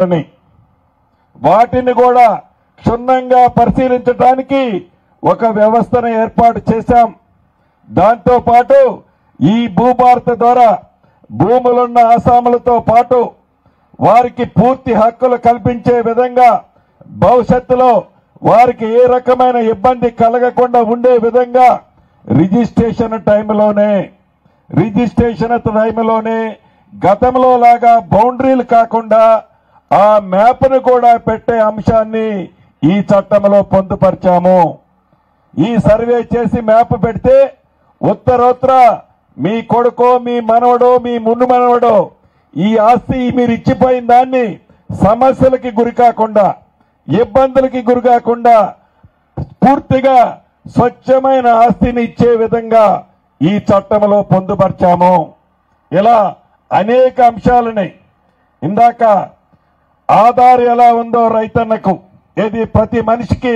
అని వాటిని కూడా క్షుణ్ణంగా పరిశీలించడానికి ఒక వ్యవస్థను ఏర్పాటు చేశాం. దాంతో పాటు ఈ భూభారత ద్వారా భూములున్న ఆసాములతో పాటు వారికి పూర్తి హక్కులు కల్పించే విధంగా భవిష్యత్తులో వారికి ఏ రకమైన ఇబ్బంది కలగకుండా ఉండే విధంగా రిజిస్ట్రేషన్ టైంలోనే గతంలో లాగా బౌండరీలు కాకుండా ఆ మ్యాప్ను కూడా పెట్టే అంశాన్ని ఈ చట్టంలో పొందుపరిచాము. ఈ సర్వే చేసి మ్యాప్ పెడితే ఉత్తరోత్తర మీ కొడుకో మీ మనవడో మీ ముందు మనవడో ఈ ఆస్తి మీరు ఇచ్చిపోయిన దాన్ని సమస్యలకి గురి కాకుండా ఇబ్బందులకి గురి కాకుండా పూర్తిగా స్వచ్ఛమైన ఆస్తిని ఇచ్చే విధంగా ఈ చట్టంలో పొందుపరిచాము. ఇలా అనేక అంశాలని ఇందాక ఆధార్ ఎలా ఉందో రైతన్నకు ఏది ప్రతి మనిషికి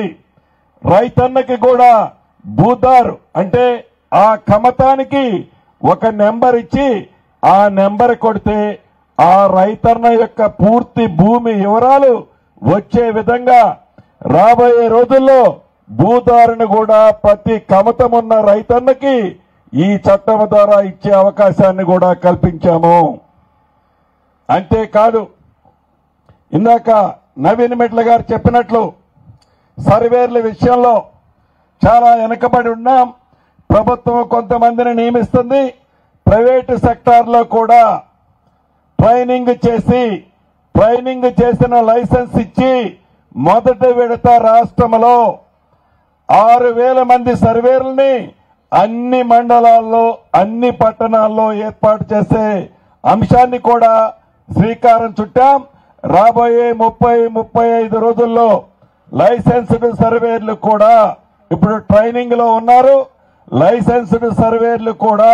రైతన్నకి కూడా భూదారు అంటే ఆ కమతానికి ఒక నెంబర్ ఇచ్చి ఆ నెంబర్ కొడితే ఆ రైతన్న యొక్క పూర్తి భూమి వివరాలు వచ్చే విధంగా రాబోయే రోజుల్లో భూదారుని కూడా ప్రతి కమతం ఉన్న రైతన్నకి ఈ చట్టం ద్వారా ఇచ్చే అవకాశాన్ని కూడా కల్పించాము. అంతేకాదు ఇందాక నవీన్ మిట్ల గారు చెప్పినట్లు సర్వేర్ల విషయంలో చాలా వెనకబడి ఉన్నాం. ప్రభుత్వం కొంతమందిని నియమిస్తుంది. ప్రైవేటు సెక్టార్లో కూడా ట్రైనింగ్ చేసిన లైసెన్స్ ఇచ్చి మొదటి విడత రాష్ట్రంలో 6,000 మంది సర్వేర్లని అన్ని మండలాల్లో అన్ని పట్టణాల్లో ఏర్పాటు చేసే అంశాన్ని కూడా శ్రీకారం చుట్టాం. రాబోయే 30-35 రోజుల్లో లైసెన్స్డ్ సర్వేర్లు కూడా ఇప్పుడు ట్రైనింగ్ లో ఉన్నారు. లైసెన్స్డ్ సర్వేర్లు కూడా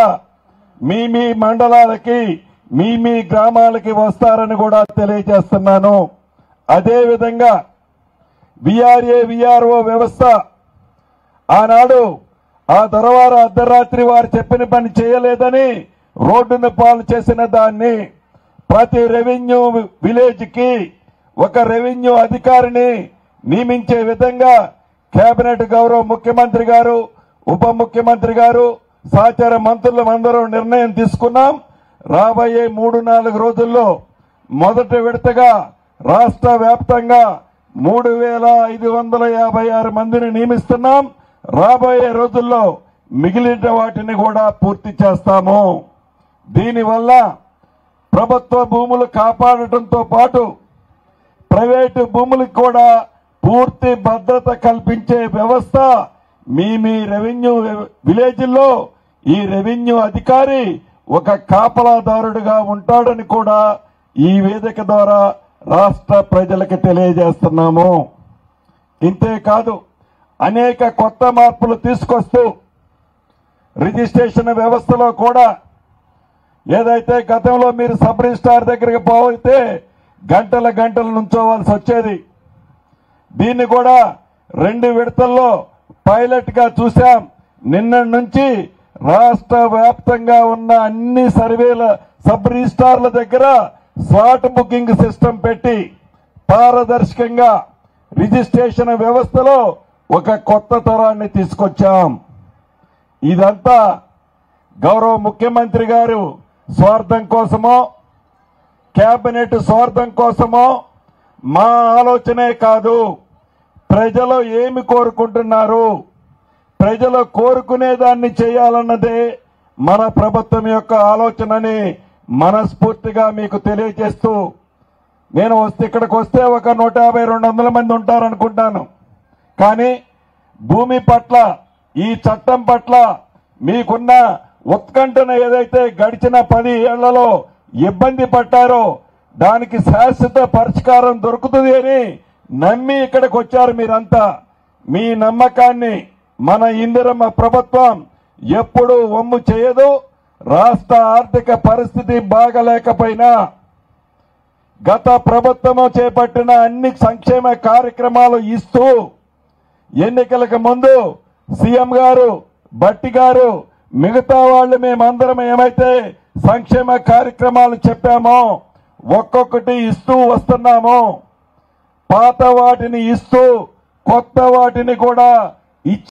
మీ మండలాలకి మీ గ్రామాలకి వస్తారని కూడా తెలియజేస్తున్నాను. అదేవిధంగా విఆర్ఏ విఆర్ఓ వ్యవస్థ ఆనాడు ఆ తర్వాత అర్ధరాత్రి వారు చెప్పిన పని చేయలేదని రోడ్డును పాలు చేసిన దాన్ని ప్రతి రెవెన్యూ విలేజ్ కి ఒక రెవెన్యూ అధికారిని నియమించే విధంగా కేబినెట్ గౌరవ ముఖ్యమంత్రి గారు ఉప ముఖ్యమంత్రి గారు సహచార మంత్రులు అందరూ నిర్ణయం తీసుకున్నాం. రాబోయే 3-4 రోజుల్లో మొదటి విడతగా రాష్ట్ర వ్యాప్తంగా 3,556 మందిని నియమిస్తున్నాం. రాబోయే రోజుల్లో మిగిలిన వాటిని కూడా పూర్తి చేస్తాము. దీనివల్ల ప్రభుత్వ భూములు కాపాడటంతో పాటు ప్రైవేటు భూములకు కూడా పూర్తి భద్రత కల్పించే వ్యవస్థ మీ రెవెన్యూ విలేజ్లో ఈ రెవెన్యూ అధికారి ఒక కాపలాదారుడిగా ఉంటాడని కూడా ఈ వేదిక ద్వారా రాష్ట్ర ప్రజలకు తెలియజేస్తున్నాము. ఇంతేకాదు అనేక కొత్త మార్పులు తీసుకొస్తూ రిజిస్ట్రేషన్ వ్యవస్థలో కూడా ఏదైతే గతంలో మీరు సబ్ రిజిస్ట్రార్ దగ్గరికి పోతే గంటలు నుంచోవాల్సి వచ్చేది, దీన్ని కూడా 2 విడతల్లో పైలట్ గా చూశాం. నిన్న నుంచి రాష్ట్ర వ్యాప్తంగా ఉన్న అన్ని సర్వేల సబ్ రిజిస్ట్రార్ల దగ్గర స్లాట్ బుకింగ్ సిస్టమ్ పెట్టి పారదర్శకంగా రిజిస్ట్రేషన్ వ్యవస్థలో ఒక కొత్త తరాన్ని తీసుకొచ్చాం. ఇదంతా గౌరవ ముఖ్యమంత్రి గారు స్వార్థం కోసమో కేబినెట్ స్వార్థం కోసమో మా ఆలోచనే కాదు. ప్రజలు ఏమి కోరుకుంటున్నారు, ప్రజలు కోరుకునేదాన్ని చేయాలన్నదే మన ప్రభుత్వం యొక్క ఆలోచనని మనస్ఫూర్తిగా మీకు తెలియజేస్తూ నేను ఇక్కడికి వస్తే ఒక 150-200 మంది ఉంటారనుకుంటాను. కానీ భూమి పట్ల ఈ చట్టం పట్ల మీకున్న ఉత్కంఠన ఏదైతే గడిచిన 10 ఏళ్లలో ఇబ్బంది పడ్డారో దానికి శాశ్వత పరిష్కారం దొరుకుతుంది అని నమ్మి ఇక్కడికి వచ్చారు మీరంతా. మీ నమ్మకాన్ని మన ఇందిరమ్మ ప్రభుత్వం ఎప్పుడూ వమ్ము చేయదు. రాష్ట్ర ఆర్థిక పరిస్థితి బాగలేకపోయినా గత ప్రభుత్వము చేపట్టిన అన్ని సంక్షేమ కార్యక్రమాలు ఇస్తూ ఎన్నికలకు ముందు సీఎం గారు భట్టి గారు మిగతా వాళ్ళు మేమందరం ఏమైతే సంక్షేమ కార్యక్రమాలు చెప్పామో ఒక్కొక్కటి ఇస్తూ వస్తున్నాము. పాత వాటిని ఇస్తూ కొత్త వాటిని కూడా